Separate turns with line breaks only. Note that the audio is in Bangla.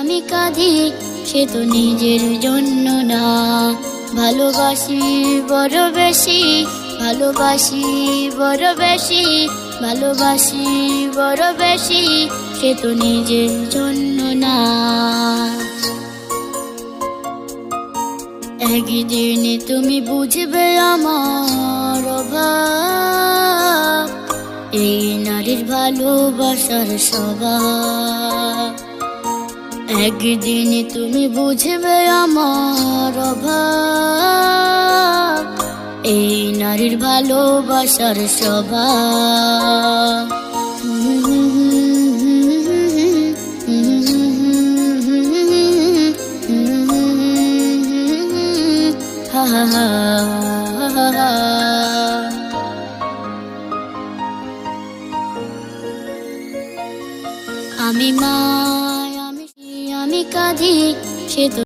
আমি কাঁদি সে তো নিজের জন্য না। ভালোবাসি বড় বেশি, ভালোবাসি বড় বেশি, ভালোবাসি বড় বেশি, সে তো নিজের জন্য না। একদিন তুমি বুঝবে আমার অভাব, এই নারীর ভালোবাসার স্বভাব। একদিন তুমি বুঝবে আমার অভাব, এই নারীর ভালোবাসার স্বভাব। আমি মা, আমি কাঁদি সে তো